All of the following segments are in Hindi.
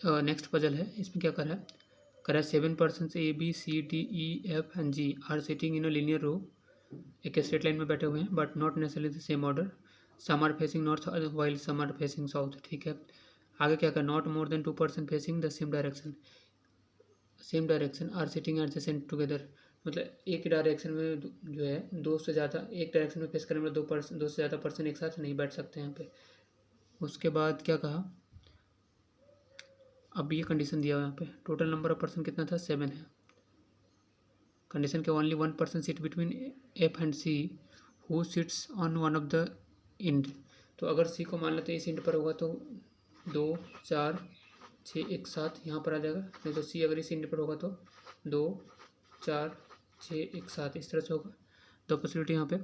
नेक्स्ट पजल है, इसमें क्या करा है 7 persons A B C D E F and G are sitting in a linear row, एक स्ट्रेट लाइन में बैठे हुए हैं but not necessarily the same order, some are facing north while some are facing south. ठीक है, आगे क्या कर, not more than 2 person facing the same direction are sitting adjacent together, मतलब एक ही डायरेक्शन में जो है दो से ज़्यादा, एक डायरेक्शन में फेस करने में दो से ज़्यादा पर्सन एक साथ नहीं बैठ सकते यहाँ पे। उसके बाद क्या कहा, अब ये कंडीशन दिया हुआ यहाँ पे, टोटल नंबर ऑफ पर्सन कितना था 7 है। कंडीशन के only 1 person seat between F and C who sits on one of the end, तो अगर सी को मान लेते इस इंड पर होगा तो 2 4 6 एक साथ यहाँ पर आ जाएगा, नहीं तो सी अगर इस इंड पर होगा तो 2 4 6 एक साथ इस तरह से होगा। तो पॉसिबिलिटी यहाँ पे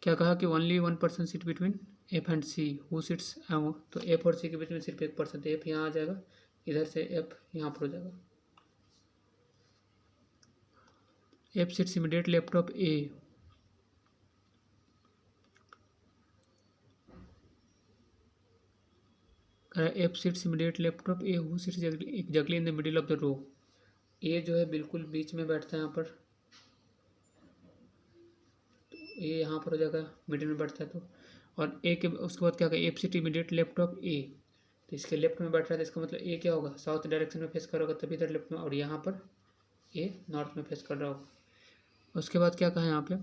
क्या कहा कि only 1 person seat between F and C who seats, तो एफ और सी के बीच में सिर्फ एक पर्सन, तो एफ यहाँ आ जाएगा, इधर से एफ यहाँ पर हो जाएगा। F sits immediate left of A, F sits immediate left of A who sits exactly in the middle of the row, A जो है बिल्कुल बीच में बैठता है यहाँ पर, ए यहाँ पर हो जाएगा मिडिल में बैठता है तो, और ए के उसके बाद क्या होगा, F sit immediate left of A, तो इसके लेफ्ट में बैठ रहा है तो इसका मतलब ए क्या होगा, साउथ डायरेक्शन में फेस कर रहा होगा तभी इधर लेफ्ट में, और यहाँ पर ए नॉर्थ में फेस कर रहा होगा। उसके बाद क्या कहा यहाँ पे,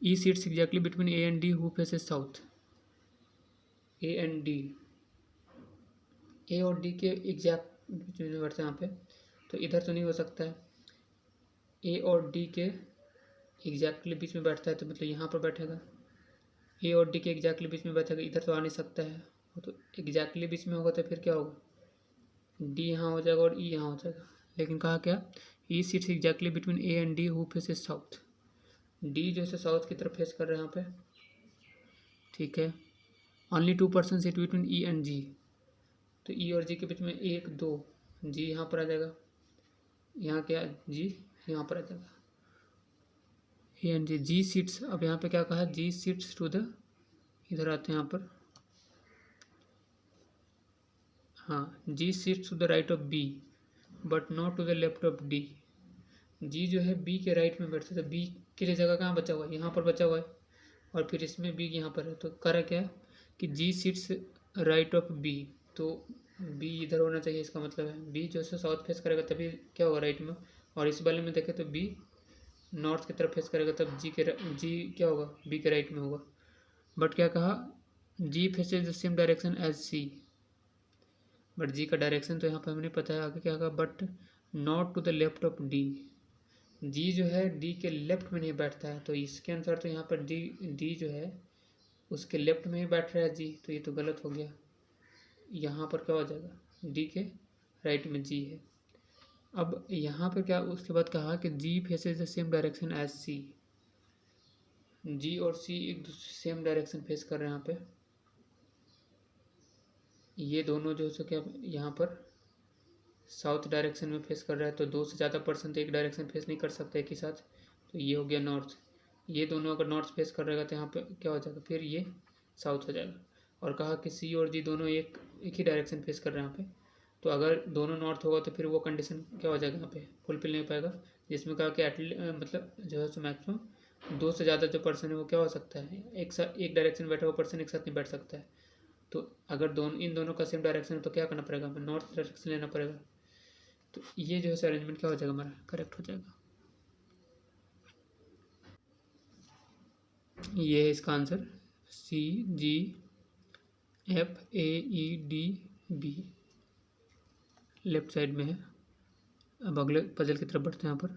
E seats exactly between A and D who faces south, A and D, A और डी के एग्जैक्ट बीच में बैठते हैं यहाँ पे, तो इधर तो नहीं हो सकता है, ए और डी के एग्जैक्टली बीच में बैठता है तो मतलब यहाँ पर बैठेगा, ए और डी के एग्जैक्टली बीच में बैठेगा, इधर तो आ नहीं सकता है, वो तो एग्जैक्टली बीच में होगा तो फिर क्या होगा, डी यहाँ हो जाएगा और ई यहाँ हो जाएगा। लेकिन कहा क्या, E seats exactly between A and D who faces south, D जो है साउथ की तरफ फेस कर रहे हैं यहाँ पे। ठीक है, only 2 person seat between E and G, तो ई और जी के बीच में 1 2, जी यहाँ पर आ जाएगा, यहाँ क्या जी यहाँ पर आ जाएगा, ए एंड जी सीट्स, अब यहाँ पे क्या कहा, जी सीट्स टू द, इधर आते हैं यहाँ पर, हाँ G seats to the right of B but not to the left of D, G जो है बी के राइट में बैठता है, तो बी के लिए जगह कहाँ बचा हुआ है, यहाँ पर बचा हुआ है, और फिर इसमें बी यहाँ पर है, तो करा क्या है कि जी सीट्स राइट ऑफ बी, तो बी इधर होना चाहिए, इसका मतलब है बी जो है साउथ फेस करेगा तभी क्या होगा राइट में, और इस वाले में देखें तो बी नॉर्थ की तरफ फेस करेगा तब जी क्या होगा, बी के राइट में होगा। बट क्या कहा, G faces the same direction as C, but G का डायरेक्शन तो यहाँ पर हमें नहीं पता है, आगे क्या कहा, but not to the left of D, G जो है डी के लेफ्ट में नहीं बैठता है, तो इसके अनुसार तो यहाँ पर डी जो है उसके लेफ्ट में ही बैठ रहा है जी, तो ये तो गलत हो गया, यहाँ पर क्या हो जाएगा, डी के राइट में जी है। अब यहाँ पर क्या उसके बाद कहा कि G faces the same direction as C, G और सी एक दूसरे सेम डायरेक्शन फेस कर रहे हैं यहाँ पे, ये दोनों जो है क्या यहाँ पर साउथ डायरेक्शन में फेस कर रहा है, तो 2 से ज़्यादा पर्सन तो एक डायरेक्शन फेस नहीं कर सकते एक ही साथ, तो ये हो गया नॉर्थ, ये दोनों अगर नॉर्थ फेस कर रहेगा तो यहाँ पे क्या हो जाएगा, फिर ये साउथ हो जाएगा। और कहा कि सी और जी दोनों एक ही डायरेक्शन फेस कर रहे हैं यहाँ पे, तो अगर दोनों नॉर्थ होगा तो फिर वो कंडीशन क्या हो जाएगा यहाँ पे, फुलफिल नहीं हो पाएगा, जिसमें कहा कि मतलब जो है सो मैक्सिमम 2 से ज़्यादा जो पर्सन है वो क्या हो सकता है, एक डायरेक्शन बैठा हुआ पर्सन एक साथ नहीं बैठ सकता है, तो अगर इन दोनों का सेम डायरेक्शन है तो क्या करना पड़ेगा, हमें नॉर्थ डायरेक्शन लेना पड़ेगा, तो ये जो है अरेंजमेंट क्या हो जाएगा, हमारा करेक्ट हो जाएगा। ये है इसका answer, C G F A E D B left side में है। अब अगले पजल की तरफ बढ़ते हैं यहाँ पर।